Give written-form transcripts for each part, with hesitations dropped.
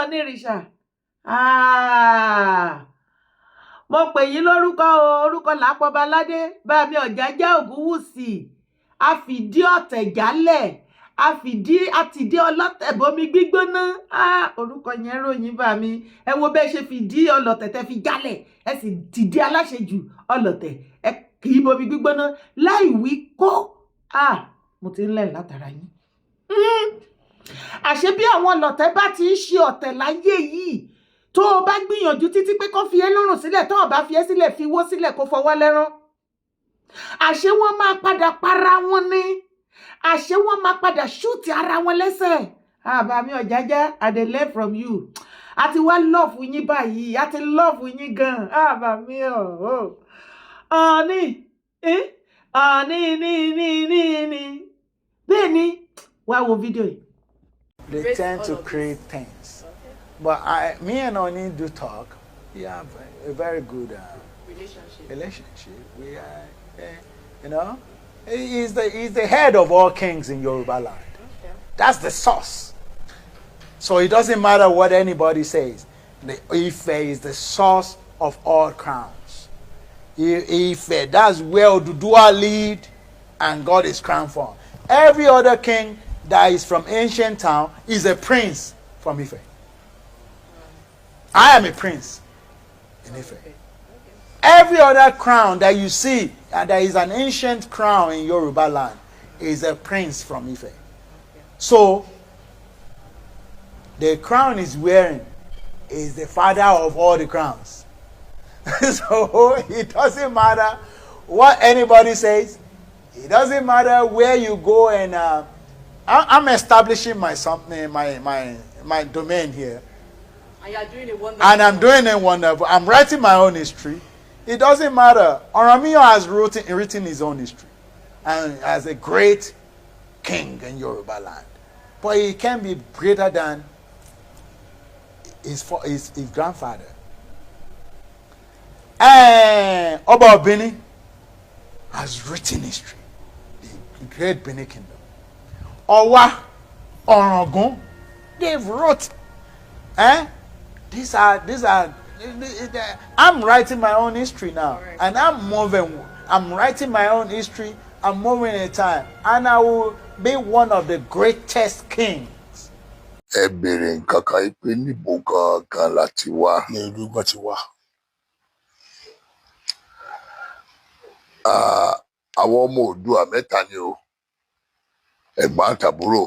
onírìṣà mo pè yín lórúkọ orúkọ làpọ̀baládé bá mi Ọ̀jájá Ògúnwùsì àfìdí ọ̀tẹ̀ jálẹ̀ àtìdí ọlọ́tẹ̀ bomi gbígbóná orúkọ yẹn ròyìn bá mi ẹ wo bẹ́ẹ̀ ṣe fìdí ọlọ́tẹ̀ tẹ́ fi jálẹ̀ ẹ sì tìdí aláṣejù ọlọ́tẹ̀ ẹ kì í bomi gbígbóná láì wí kó mo ti ń lẹ̀ látara yín. Àṣé bí àwọn ọlọ́tẹ̀ bá ti ń ṣe ọ̀tẹ̀ láyé yìí tó o bá gbìyànjú títí pé kó fi ẹ́ lọ́rùn sílẹ̀ tó o bá fi ẹ́ sílẹ̀ fi wó sílẹ̀ kó fọwọ́ lẹ́rán. Àṣé wọ́n máa padà para wọn ni àṣé wọ́n máa padà ṣúùtì ara wọn lẹ́sẹ̀. Bá mi Ọ̀jájá I dey learn from you àti wá lọ́ọ̀fù yín báyìí àti lọ́ọ̀fù yín gan-an bá mi ní bẹ́ẹ̀ ni wá wo fídíò yìí. They tend to create things. But me and Oni do talk. We have a very good relationship. We you know, he's the head of all kings in Yoruba land. Okay. That's the source. So it doesn't matter what anybody says. The Ife is the source of all crowns. Ife, that's where Oduduwa lead and God is crowned from. Every other king that is from ancient town is a prince from Ife. I am a prince in Ife. Every other crown that you see, there is an ancient crown in Yoruba land, is a prince from Ife. So, the crown he's wearing is the father of all the crowns. So, it doesn't matter what anybody says. It doesn't matter where you go and I'm establishing my domain here. And you are doing a wonderful. And I'm doing a wonderful. I'm writing my own history. It doesn't matter. Oromio has written his own history, and as a great king in Yoruba land, but he can be greater than his grandfather. And Oba Bini has written history, the great Bini kingdom. Owa, Orangun, they've wrote. These are. I'm writing my own history now, right. And I'm moving. I'm writing my own history. I'm moving in time, and I will be one of the greatest kings. Ẹbẹ̀rẹ̀ nǹkankan ipe níbo gangan láti wá. Ní ìlú gbọ́n ti wá. Àwọn ọmọ Oòduà mẹ́ta ni o. Ẹ̀gbọ́n àtàbúrò.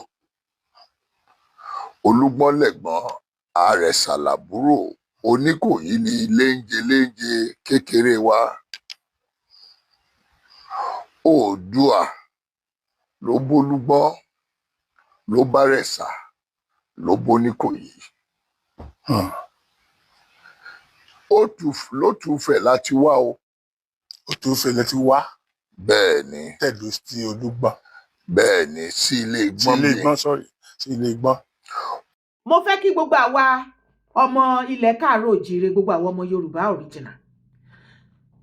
Olúgbọ́n lẹ̀gbọ́n, Àrẹ̀sà làbúrò, Oníkòyí ni léńjeléńje kékeré wa. Oòduà ló bólúgbọ́n, ló bárẹ̀sà, ló bóníkòyí. Ló túfẹ̀ láti wá o. Ó túfẹ̀ láti wá. Bẹ́ẹ̀ ni. Tẹ̀dó sí Olúgbọ́n. Bẹ́ẹ̀ ni, sí ilé Ìgbọ́n mi. Sí ilé Ìgbọ́n. Mo fẹ́ kí gbogbo àwa ọmọ ilẹ̀ Káàárọ̀ Oòjíire, gbogbo àwọn ọmọ Yorùbá original,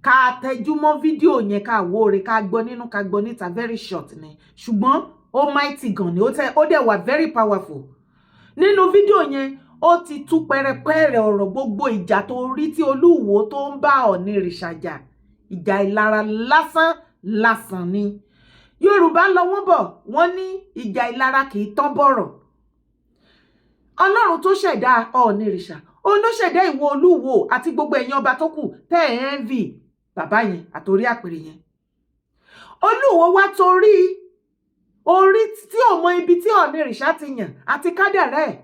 ká tẹjúmọ́ fídíò yẹn, ká wo ore, ká gbọ́ nínú, ká gbọ́ níta, very short ni, ṣùgbọ́n ó mighty gan ni, ó dẹ̀ wà very powerful. Nínú fídíò yẹn ó ti tú pẹrẹpẹrẹ ọ̀rọ̀ gbogbo ìjà tó rí tí Olúwo tó ń bá Ọ̀nìrìṣà jà, ìjà ìlara lásán ni. Yorùbá lọ wọ́n bọ̀, wọ́n ní ìjà ìlara kì í tán bọ̀rọ̀. Ọlọ́run tó ṣẹ̀dá Ọ̀nìrìṣà, òun ló ṣẹ̀dá ìwọ Olúwo àti gbogbo ẹ̀yin ọba tó kù tẹ́ ẹ̀ envy bàbá yẹn àtòrí àpèrè yẹn. Olúwo wá torí orí tí ò mọ ibi tí Ọ̀nìrìṣà ti yàn àti kádàrá ẹ̀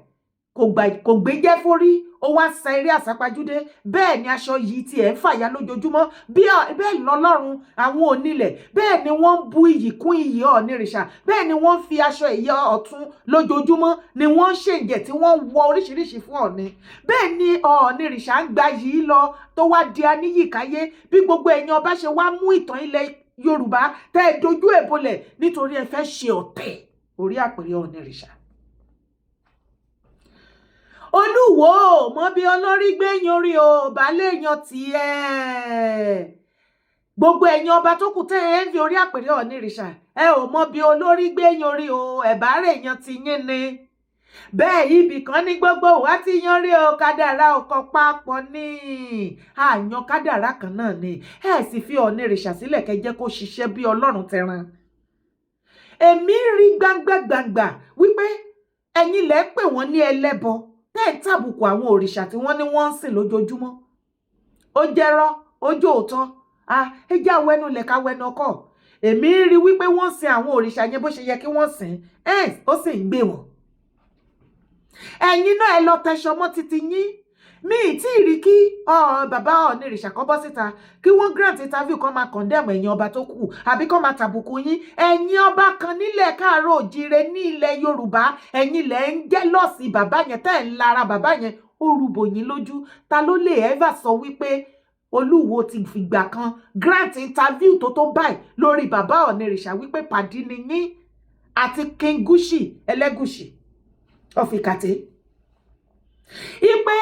kò gbé jẹ́ fórí, ó wá sa eré àsápajúdé. Bẹ́ẹ̀ ni aṣọ yìí tí ẹ̀ ń fàya lójoojúmọ́, bẹ́ẹ̀ lọ́lọ́run àwọn onílẹ̀, bẹ́ẹ̀ ni wọ́n ń bu iyì kún iyì Ọ̀nìrìṣà, bẹ́ẹ̀ ni wọ́n fi aṣọ ìyá ọ̀tún lójoojúmọ́ ni wọ́n ń ṣèǹjẹ̀ tí wọ́n wọ oríṣiríṣi fún Ọ̀nì. Bẹ́ẹ̀ ni Ọ̀nìrìṣà ń gba yìí lọ tó wá di aníyìkáyé bí gbogbo ẹ̀yin ọba ṣe wá mú ìtàn ilẹ̀ Yorùbá tẹ́ ẹ dojú ẹ̀ bolẹ̀ nítorí ẹ fẹ́ ṣe ọ̀tẹ̀ orí àpèrè Ọ̀nìrìṣà. Olúwo mọ bí olórí gbé yanrí o, baálé yan tiẹ̀. Gbogbo ẹ̀yin ọba tó kù tẹ́ ẹ ń fi orí àpèrè Ọ̀nìrìṣà, ẹ ò mọ bí olórí gbé yanrí o, ẹ̀bá rẹ̀ yan ti yín ni. bẹ́ẹ̀ ibì kan ní gbogbo wa ti yan rí o kádàrá ọkọ̀ papọ̀ ní àyàn kádàrá kan náà ni ẹ sì fi Ọ̀nìrìṣà sílẹ̀ kẹ́ jẹ́ kó ṣiṣẹ́ bí Ọlọ́run tẹran. èmi rí gbangba wípé ẹ̀yin lẹ pè wọ́n ní ẹlẹ́bọ tẹ́ ń tàbùkù àwọn òrìṣà tí wọ́n ní wọ́n ń sìn lójoojúmọ́. ó jẹ́rọ́ ó jòótọ́ ẹ jẹ́ àwẹnu lẹ̀ka wẹnu ọkọ̀. èmi rí wípé wọ́n sin àwọn òrìṣà yẹn bó ṣe yẹ kí wọ́n sìn ó sì ń gbé wọn. ẹ̀yin náà ẹ lọ tẹṣọ mọ́ títí yín. mi ì tí ì rí kí bàbá Ọ̀nìrìṣà kan bọ́ síta kí wọ́n grant interview kan máa condemn ẹ̀yin ọba tó kù àbí kan máa tàbùkù yín. ẹ̀yin ọba kan nílẹ̀ káàárọ̀ òjíire ní ilẹ̀ Yorùbá ẹ̀yin lẹ̀ ń jẹ́lọ́sì bàbá yẹn tẹ́ ẹ̀ ń lara bàbá yẹn ó rúbò yín lójú. ta ló lè ever sọ wípé Olúwo ti fìgbà kan grant interview tó báyìí lórí bàbá Ọ̀nìrìṣà wípé pàdí ni yín àti King Gúṣì Ẹlẹ́gùṣì ọ̀fìkàtẹ́ ipe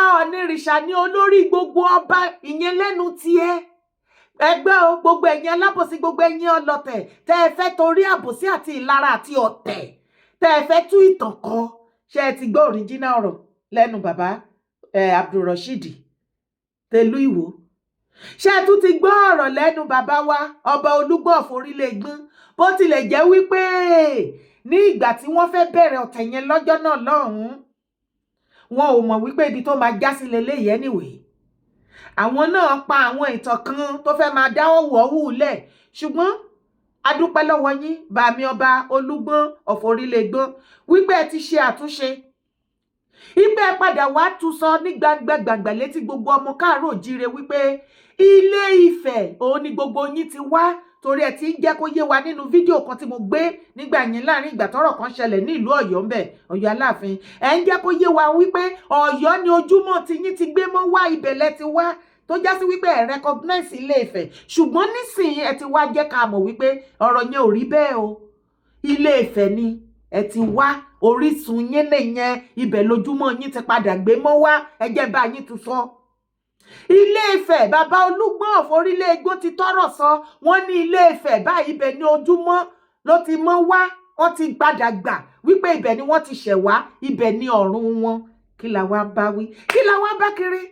Ọ̀nìrìṣà ní olórí gbogbo ọba ìyẹn lẹ́nu tiẹ̀. ẹgbẹ́ o gbogbo ẹ̀yin alábòsí gbogbo ẹ̀yin ọlọ́tẹ̀ tẹ́ ẹ fẹ́ torí àbòsí àti ìlara àti ọ̀tẹ̀ tẹ́ ẹ fẹ́ tú ìtàn kọ. ṣé ẹ ti gbọ́ òríjínà ọ̀rọ̀ lẹ́nu bàbá Abdulrasheed tẹ̀lú Ìwó? ṣé ẹ tún ti gbọ́ ọ̀rọ̀ lẹ́nu bàbá wa ọba Olúgbọ̀n Forílẹ̀gbọ́n bó tilẹ̀ jẹ́ wípé ní ìgbà tí wọ́n fẹ́ bẹ̀rẹ̀ ọ̀tẹ̀ yẹn lọ́jọ́ náà lọ́hùn-ún wọn ò mọ̀ wípé ibi tó máa já sí leléyìí anyway. àwọn náà pa àwọn ìtàn kan tó fẹ́ máa dá ọ̀wọ̀ lẹ̀ ṣùgbọ́n adúpẹ́ lọ́wọ́ yín bàmí ọba Olúgbọ̀n Forílẹ̀gbọ́n wípé ẹ ti ṣe àtúnṣe. ìgbẹ́ padà wá tún sọ ní gbangba létí gbogbo ọmọ káàárọ̀ òjíire wípé Ilé Ifẹ̀ òun ni gbogbo yín ti wá torí ẹ ti ń jẹ́ kó yé wa nínú fídíò kan tí mo gbé nígbà yẹn láàrin ìgbà tọ́rọ̀ kan ṣẹlẹ̀ ní ìlú Ọ̀yọ́ ń bẹ̀ Ọ̀yọ́ Aláàfin. ẹ ń jẹ́ kó yé wa wípé Ọ̀yọ́ ni ojúmọ́ tí yín ti gbé mọ́ wá ibẹ̀lẹ̀ ti wá tó já sí wípé ẹ recognize Ilé Ifẹ̀ ṣùgbọ́n nísìnyí ẹ ti wá jẹ́ ká mọ̀ wípé ọ̀rọ̀ yẹn ò rí bẹ́ẹ̀ o. Ilé Ifẹ̀ ni ẹ ti wá orísun yín nìyẹn ibẹ̀ lójúmọ́ yín ti padà gbé mọ́ wá ẹ jẹ́ bá yín tún sọ. Ilé Ifẹ̀ bàbá Olúgbọ̀n Forílẹ̀gbọ́n ti tọ́rọ̀ sọ wọ́n ní Ilé Ifẹ̀ báyìí ibẹ̀ ní ojúmọ́ ló ti mọ́ wá wọ́n ti padà gbà wípé ibẹ̀ ni wọ́n ti ṣẹ̀ wá ibẹ̀ ní ọ̀run wọn. kí la wá bá wí kí la wá bá kiri.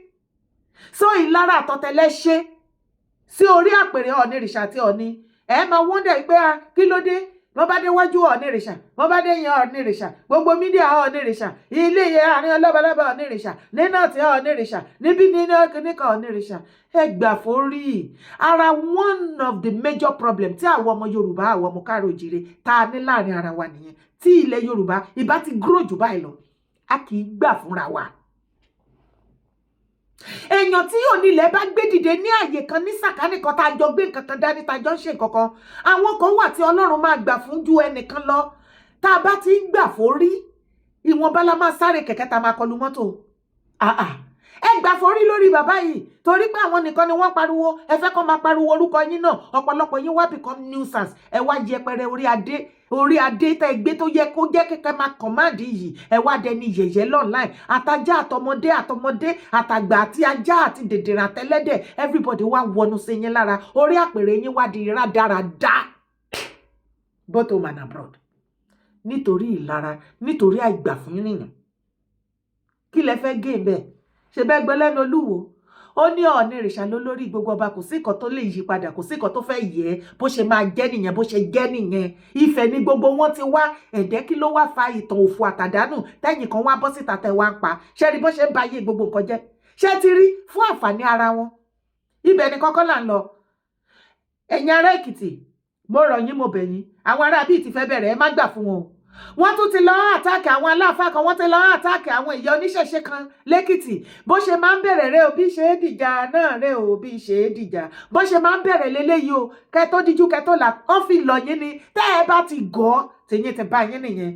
sọ ìlara àtọ̀tẹ̀lẹ̀ ṣe sí orí àpèrè Ọ̀nìrìṣà àti Ọ̀ni ẹ máa wọ́ndẹ̀ pé kí ló dé wọ́n bá déwájú Ọ̀nìrìṣà wọ́n bá dé yan Ọ̀nìrìṣà gbogbo mídíà Ọ̀nìrìṣà ilé yẹn àárín ọlọ́balọ́ba Ọ̀nìrìṣà nínú ti Ọ̀nìrìṣà níbí nínú kíníkà Ọ̀nìrìṣà ẹ gbà forí. ara one of the major problem tí àwọn ọmọ Yorùbá àwọn ọmọ káàárọ̀ òjíire tá a ní láàrin ara wa nìyẹn tí ilẹ̀ Yorùbá ìbá ti grow jù báyìí lọ a kì í gbà fúnra wa. èèyàn tí onílẹ̀ bá gbé dìde ní àyè kan ní sàkánì kan tá a jọ gbé nǹkan kan dání tá a jọ ń ṣe nǹkan kan àwọn kan wà tí Ọlọ́run máa gbà fún ju ẹnìkan lọ. tá a bá ti ń gbà forí ìwọ̀nba la máa sáré kẹ̀kẹ́ tá a máa kọlu mọ́tò. ẹ gbà forí lórí bàbá yìí torí pé àwọn nìkan ni wọ́n pariwo ẹ fẹ́ kọ́ máa pariwo orúkọ yín náà ọ̀pọ̀lọpọ̀ yín wá become nuisance ẹ wá yẹpẹrẹ orí adé tẹ gbé tó yẹ kó jẹ́ kẹ́kẹ́ máa kọ̀máàdì yìí ẹ wá dẹni yẹ̀yẹ́ lọ́nláìn àtajá àtọmọdé àtàgbà àti ajá àti dèdèrè àtẹlẹ́dẹ̀ everybody wá wọnú sí yín lára orí àpèrè yín wá di rádaràda both home and abroad nítorí ìlara nítorí àìgbà fún yín. kí lẹ fẹ́ gé bẹ́ẹ̀ ṣe bẹ́ẹ̀ gbọ́ lẹ́nu Olúwo ó ní Ọ̀nìrìṣà ló lórí gbogbo ọba kò sí nǹkan tó lè yí padà kò sí nǹkan tó fẹ́ yẹ bó ṣe máa jẹ́ nìyẹn bó ṣe jẹ́ nìyẹn. Ifẹ̀ ni gbogbo wọn ti wá ẹ̀dẹ́ kí ló wá fa ìtàn òfò àtàdánù tẹ́yìn kan wá bọ́ síta tẹ́ wá ń pa ṣé rí bó ṣe ń ba ayé gbogbo nǹkan jẹ́ ṣé ti rí fún àǹfààní ara wọn. ibẹ̀ ni kọ́kọ́ là ń lọ. ẹ̀yin ará Èkìtì mo rọ̀ yín mo bẹ̀ yín àwọn ará bíi ti fẹ́ bẹ̀rẹ̀ ẹ má gbà fún wọn o. wọ́n tún ti lọ àtáàkì àwọn aláàfáà kan wọ́n ti lọ àtáàkì àwọn ìyá oníṣẹ̀ṣe kan lẹ́kìtì bó ṣe máa ń bẹ̀rẹ̀ rẹ o bí ṣe é dìjà náà rẹ o bí ṣe é dìjà bó ṣe máa ń bẹ̀rẹ̀ leléyìí o kẹ́ tó díjú kẹ́ tó là ó fi lọ yín ni tẹ́ ẹ bá ti gọ́ tèyín ti bá yín nìyẹn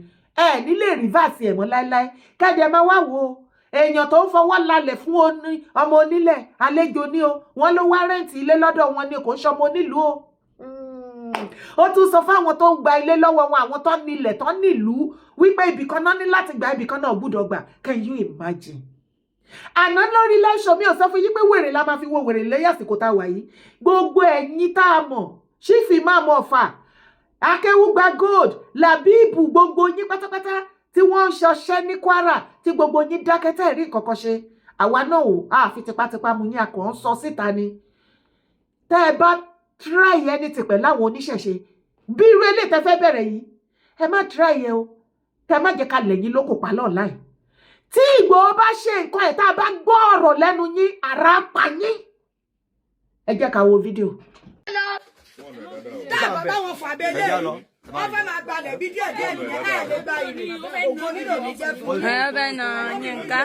ẹ nílé rìvásì ẹ̀ mọ́ láéláé kẹ́dẹ̀ máa wá wò ó èèyàn tó ń fọwọ́ lálẹ̀ fún ọmọ onílẹ̀ àlejò ní o wọ́n ló wá rẹ́ǹtì ilé lọ́dọ̀ wọn ni kò ń ṣọmọ onílùú o. ó tún sọ fáwọn tó gba ilé lọ́wọ́ wọn àwọn tó nílẹ̀ tó nílùú wípé ibìkan náà ní láti gba ibìkan náà gbúdọ̀ gbà can you imagine. àná lórí láìsọ mi ò sọ fún yín pé wèrè la máa fi wo wèrè lẹ́yìn àsìkò tá a wà yìí gbogbo ẹ̀yin tá a mọ̀ ṣífì máa mọ̀ fà Akéwúgba Gold Làbíbù gbogbo yín pátápátá tí wọ́n ń ṣọṣẹ́ ní Kwara tí gbogbo yín dákẹ́ tẹ́ rí nǹkan kan ṣe àwa náà ò àfi tipátipá mu yín akọ̀ ń sọ síta ni tẹ́ ẹ bá try anything pẹ̀lú àwọn oníṣẹ̀ṣe bí irú eléyìí tẹ́ fẹ́ bẹ̀rẹ̀ yìí ẹ má try ẹ o kẹ́ má jẹ́ ká lẹ́yìn lóko pa lọ́ọ̀láì tí Ìgbòho bá ṣe nǹkan ẹ̀ tá a bá gbọ́ ọ̀rọ̀ lẹ́nu yín ara pa yín ẹ jẹ́ ká wo fídíò. tá a bá báwọn fà bẹ́lẹ̀ wọ́n fẹ́ máa gbalẹ̀ bí díẹ̀ díẹ̀ nìyẹn náà lè gba ìrìn ògo nílò ní jẹ́ fún mi. ẹ bẹ́ẹ̀ náà Yínká.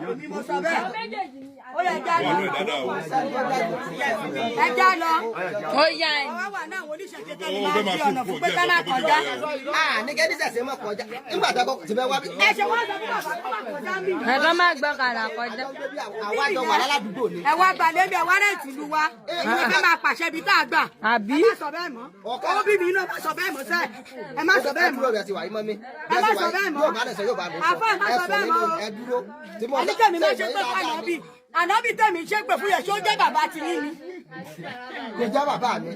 èmi mo sọ bẹ́ẹ̀ ó yẹ já lọ ẹ já lọ. ó yá ẹ. àwa wà náà oníṣẹ̀ṣẹ̀ tẹ́lẹ̀ máa di ọ̀nà fún pé kálá kọjá. ní kẹ́ni sẹ̀sẹ̀ mọ̀ kọjá nígbà tó ti fẹ́ wá bí. ẹ ṣe wọ́n sọ fún bàbá tó máa kọjá mi. ẹ kọ́ máa gbọ́ kàrà kọjá. àwa jọ wà láládùúgbò ni. ẹ wá gbalẹ̀ bí ẹ wá rẹ̀ tìlú wa ẹ fẹ́ máa pàṣẹ ibi tá a gbà. àbí. ẹ má sọ bẹ́ẹ̀ mọ́ ó bí mi náà má sọ bẹ́ẹ̀ mọ́ sẹ́ ẹ má sọ bẹ́ẹ̀ mọ́. ẹ ti wà yín mọ́ mi. ẹ má sọ bẹ́ẹ̀ mọ́ yóò bá lẹ̀ sọ yóò bá mi sọ. àfáà má sọ bẹ́ẹ̀ mọ́ ẹ dúró. àníkẹ́mi má ṣe pé fànàbí ànábì tẹ̀mí ṣe pé fún yẹn ṣó jẹ́ bàbá ti yín ni. kò jẹ́ bàbá mi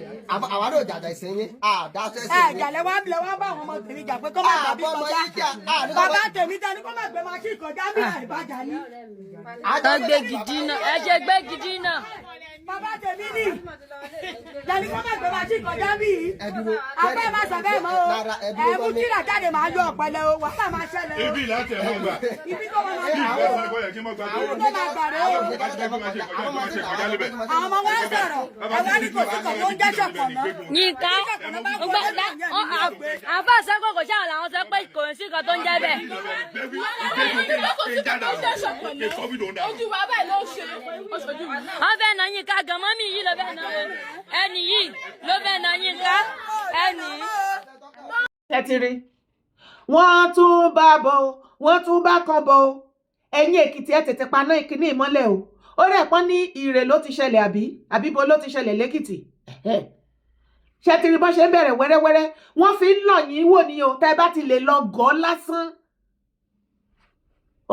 àwa náà jàdá ìsìn yín àdá sẹ́sìn ẹ yín. jàlẹ̀ wá bilẹ̀ wá bá àwọn ọmọ tèmi jà pé kọ́ má gbà bí kọjá bàbá tèmi tẹni kọ́ má gbé máa ṣì kọjá bí àìbájà ní. ẹ gbé gidi náà ẹ ṣe gbé gidi náà. bàbá tèmi ní tẹni kọ́ má gbé máa ṣì kọjá bí. ẹ dúró. àbẹ́ má sọ bẹ́ẹ̀ mọ́ o ẹ mú kíra jáde máa yọ ọ̀pẹ̀lẹ̀ o wàhálà máa ṣẹlẹ̀ o. ibi láti ẹ̀fọ́ gbà. ibi tó máa gbà rẹ̀ o. ibi tó máa gbà rẹ̀ o. àwọn ọmọ wa sọ̀rọ̀ àwọn ní kò sí kò tó ń jẹ́ ṣọ̀pọ̀ náà. Yínká àbá sẹ́kọ̀ kò ṣáà làwọn sọ pé kò sí kan tó ń jẹ́ bẹ́ẹ̀. ojú wa báyìí ló ṣe oṣooju wa. wọ́n fẹ́ na Yínká gan mọ́mí yìí ló fẹ́ na o ẹni yìí ló fẹ́ na Yínká ẹni. tẹ́tìrì wọ́n tún bá bọ̀ o wọ́n tún bá kan bọ̀ o ẹ̀yin Èkìtì ẹ̀ tètè paná ìkíní ìmọ́lẹ̀ o ó rẹ̀ pọ́n ní Ìrè ló ti ṣẹlẹ̀ àbí bo ló ti ṣẹlẹ̀ lẹ́kìtì ṣẹ́tìrì bọ́ ṣe ń bẹ̀rẹ̀ wẹ́rẹ́wẹ́rẹ́ wọ́n fi ń lọ̀ yín wò ní o tẹ́ bá ti lè lọ gọ́ lásán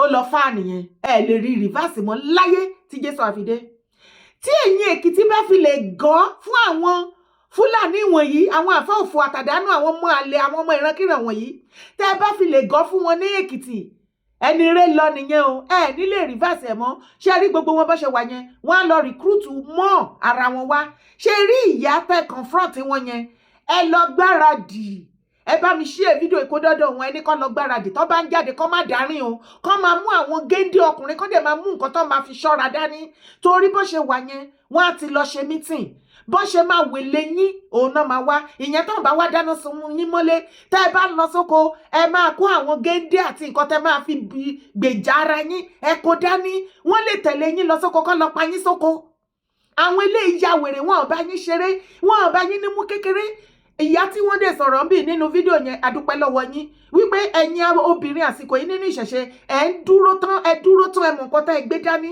ó lọ fáà nìyẹn ẹ lè rí rìvásì mọ́ láyé tí Jésù àfidé tí ẹ̀yin Èkìtì bá fi lè gọ́ fún àwọn Fúlàní wọ̀nyí àwọn àfáòfò àtàdánù àwọn ọmọ àlè àwọn ọmọ ìrankíran wọ̀nyí tẹ́ bá fi lè gọ́ fún wọn ní Èkìtì ẹni rẹ lọ nìyẹn o ẹ nílé rìvásì ẹ mọ́ ṣe rí gbogbo wọn bó ṣe wà yẹn wọ́n á lọ rìkúrútù mọ́ ara wọn wá ṣe rí ìyá tẹ́ confront wọn yẹn ẹ lọ gbáradì ẹ bá mi ṣí fídíò ìkódọ́dọ̀ wọn ẹni kọ́ lọ gbáradì tó bá ń jáde kọ́ má dárín o kọ́ máa mú àwọn géńdé ọkùnrin kọ́ dẹ̀ máa mú nǹkan tó máa fi ṣọ́ra dání torí bó ṣe wà yẹn wọ́n á ti lọ ṣe mítìn bó ṣe máa wèlé yín òun náà máa wá ìyẹn tó ń bá wá dáná sun yín mọ́lé tẹ́ ẹ bá lọ sóko ẹ máa kó àwọn géńdé àti nǹkan tẹ́ máa fi gbèjà ara yín ẹ kó dání wọ́n lè tẹ̀lé yín lọ sóko kọ́ lọ pa yín sóko àwọn eléyìí ya wèrè wọn ò bá yín ṣeré wọn ò bá yín nímú kékeré ìyá tí wọ́n dẹ̀ sọ̀rọ̀ ń bì nínú fídíò yẹn adúpẹ́ lọ́wọ́ yín wípé ẹ̀yin obìnrin àsìkò yìí nínú ìṣẹ̀ṣe ẹ dúró tán ẹ mọ̀ nǹkan tá ẹ gbé dání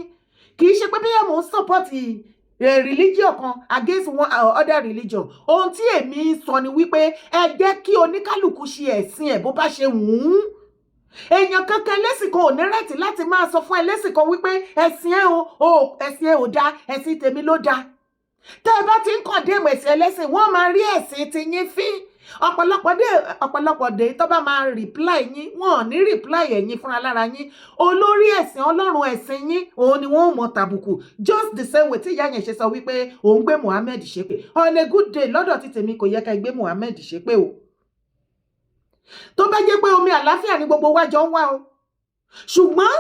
kì í ṣe pé bíyà mò ń sọ́pọ́tì religion kan against one other religion ohun tí èmi sọ ni wípé ẹ jẹ́ kí oníkálukú ṣe ẹ̀sìn ẹ̀ bó bá ṣe wù ú èèyàn kankan ẹlẹ́sìn kan ò ní rẹ̀tì láti máa sọ fún ẹlẹ́sìn kan wípé ẹ̀sìn ẹ̀ ò dáa ẹ̀sìn tèmi ló dáa tẹ́ ẹ bá ti ń kàn déèmù ẹ̀sìn ẹlẹ́sìn wọ́n máa rí ẹ̀sìn ti yín fín ọ̀pọ̀lọpọ̀ dé tó bá máa reply yín wọn ò ní reply ẹ̀yin fúnra lára yín olórí ẹ̀sìn ọlọ́run ẹ̀sìn yín òun ni wọ́n mọ̀ tàbùkù just the same way tí ìyá yẹn ṣe sọ wípé òun gbé Muhammed ṣépè on a good day lọ́dọ̀ tí tèmi kò yẹ ká gbé Muhammed ṣépè o tó bá jẹ́ pé omi àlàáfíà ni gbogbo wa jọ ń wá o ṣùgbọ́n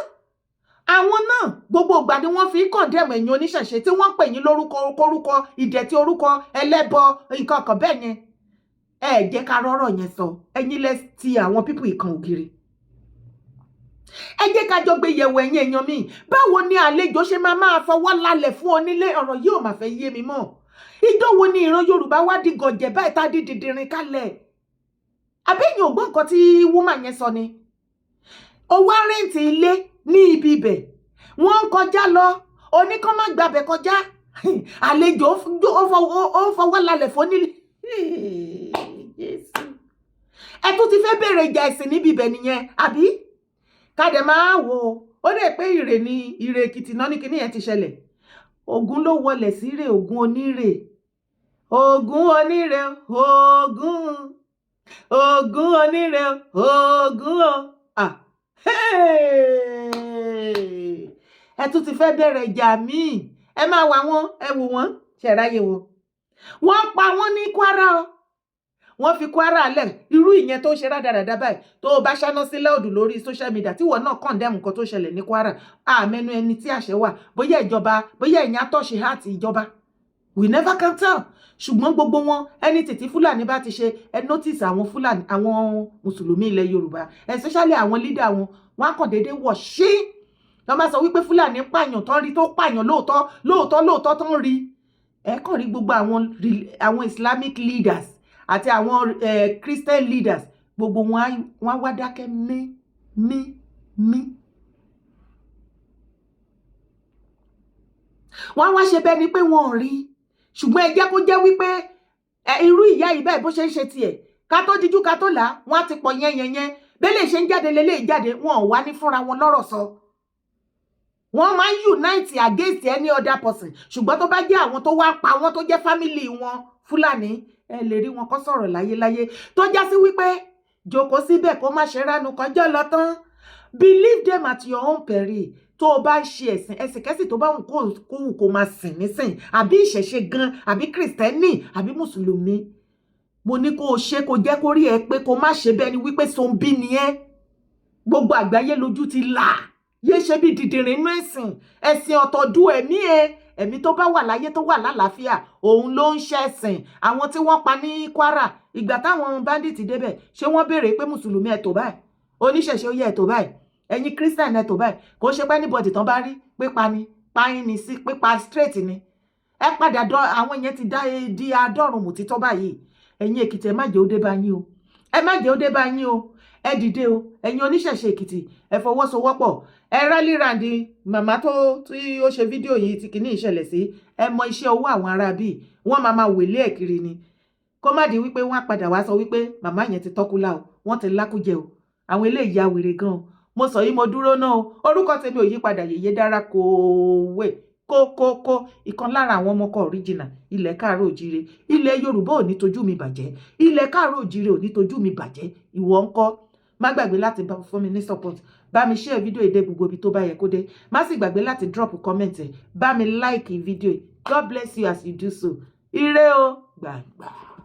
àwọn náà gbogbo ìgbà ni wọ́n fi ń kọ̀ndẹ̀mù ẹ̀yin oníṣẹ̀ṣe tí wọ́n pè yín lórúkọ ìdẹ̀tí orúkọ ẹlẹ́bọ nǹkan kan bẹ́ẹ̀ yẹn ẹ jẹ́ ká rọ́rọ̀ yẹn sọ ẹ̀yin lẹ ti àwọn pípù ìkan ògiri ẹ jẹ́ ká jọ gbé yẹ̀wò ẹ̀yin èèyàn mi báwo ni àlejò ṣe máa fọwọ́ lálẹ̀ fún onílé ọ̀rọ̀ yìí ò máa fẹ́ yé mi mọ́ ìjọ wo ni ìran Yorùbá wá di gọ̀jẹ̀ báyìí tá di dìdìrín kalẹ̀ àbẹ́yìn ò gbọ́ nǹkan tí woman yẹn sọ ni ó wá rẹ́ǹtì ilé ní ibi ibẹ̀ wọ́n ń kọjá lọ oníkan má gbàbẹ̀ kọjá àlejò ó fọwọ́ lálẹ̀ fún onílé ẹ tún ti fẹ́ bẹ̀rẹ̀ ìjà ẹ̀sìn níbi ibẹ̀ nìyẹn àbí kàdé máa wò ó dẹ̀ pé Ìrè ni Ìrè Èkìtì náà ní kíní yẹn ti ṣẹlẹ̀ Ògún ló wọlẹ̀ sí Ìrè Ògún onírè Ògún onírè Ògún onírè Ògún ẹ tún ti fẹ́ bẹ̀rẹ̀ ìjà míì ẹ máa wà wọ́n ẹ wò wọ́n ṣẹ̀ráyé wọn wọ́n pa wọ́n ní Kwara o wọ́n fi Kwara lẹ̀ irú ìyẹn tó ṣe rádaràdà báyìí tó o bá ṣáná sílẹ̀ òdù lórí social media tí wọ́n náà kọ̀ndẹ́mù nǹkan tó ṣẹlẹ̀ ní Kwara àmẹ́nu ẹni tí àṣẹ wà bóyá ìjọba bóyá ìyẹn àtọ̀ṣe àti ìjọba we never can tell ṣùgbọ́n gbogbo wọn ẹni tètè Fúlàní bá ti ṣe ẹ notice àwọn Fúlàní àwọn mùsùlùmí ilẹ̀ Yorùbá especially àwọn leader wọn á kàn déédéé wọ̀ ṣí wọ́n bá sọ wípé Fúlàní pààyàn tó ń rí tó pààyàn lóòótọ́ tó ń rí ẹ kàn rí gbogbo àwọn Islamic leaders àti àwọn Christian leaders gbogbo wọn wá dákẹ́ mí wọ́n wá ṣe bẹ́ẹ̀ ni pé wọ́n ò rí ṣùgbọ́n ẹ jẹ́ kó jẹ́ wípé irú ìyá yìí báyìí bó ṣe ń ṣe tiẹ̀ ká tó dijú ká tó là wọ́n á ti pọ̀ yẹn bẹ́lẹ̀ ṣe ń jáde lélẹ̀ jáde wọn ò wá ní fúnra wọn lọ́rọ̀ sọ wọ́n máa ń unite against any other person ṣùgbọ́n tó bá jẹ́ àwọn tó wá pa wọ́n tó jẹ́ family wọn Fúlàní ẹ lè rí wọn kó sọ̀rọ̀ láyéláyé tó já sí wípé jókòó síbẹ̀ kó má ṣe ránu kọjọ́ lọ tán believe them at your own peril tó o bá ṣe ẹ̀sìnkẹ́sì tó bá wù kó máa sìn nísìn àbí ìṣẹ̀ṣe gan àbí kìrìsìtẹ́nì àbí mùsùlùmí mo ní kó o ṣe kó jẹ́ kó rí ẹ pé kó má ṣe bẹ́ẹ̀ ni wípé zombi ni ẹ́ gbogbo àgbáyé lójú ti là yé ṣe bí dìdìrín inú ẹ̀sìn ọ̀tọ̀dù ẹ̀mí tó bá wà láyé tó wà lálàáfíà òun ló ń ṣẹ̀sìn àwọn tí wọ́n pa ní Kwara ìgbà táwọn bandit débẹ̀ ṣé wọ́n béèrè pé mùsùlùmí ẹ̀ tó báyìí oníṣẹ̀ṣe ó yẹ ẹ̀ tó báyìí ẹ̀yin Christian ẹ̀ tó báyìí kò ṣe pé anybody tán bá rí pípa ni páyín ni sí pípa straight ni ẹ padà àwọn yẹn ti di àádọ́rùn mùtítọ́ báyìí ẹ̀yin Èkìtì ẹ má jẹ́ ó dé bá yín o ẹ má jẹ́ ó dé bá yín o ẹ dìde o ẹ̀yin oníṣẹ̀ṣe Èkìtì ẹ fọwọ́sowọ́pọ̀ ẹ rálí ràǹdí màmá tí ó ṣe fídíò yìí ti kìíní ìṣẹ̀lẹ̀ sí ẹ mọ iṣẹ́ owó àwọn ará bíi wọ́n máa wèlé ẹ̀ kiri ni kó má di wípé wọ́n á padà wá sọ wípé màmá yẹn ti tọ́kúlá o wọ́n ti lákújẹ o àwọn eléyìí ya wèrè gan o mo sọ yìí mo dúró náà o orúkọ tèmi ò yí padà Yèyé Dára Kòwé kókókó ìkan lára àwọn ọmọkọ original ilẹ̀ káàárọ̀ òjíire ilẹ̀ Yorùbá ò ní tojú mi bàjẹ́ ilẹ̀ káàárọ̀ òjíire ò ní tojú mi bàjẹ́ ìwọ ńkọ́ má gbàgbé láti fún mi ní support bá mi share fídíò èdè gbogbo ibi tó bá yẹ kó dé má sì gbàgbé láti drop comment bá mi like fídíò God bless you as you do so ire o gbàgbà.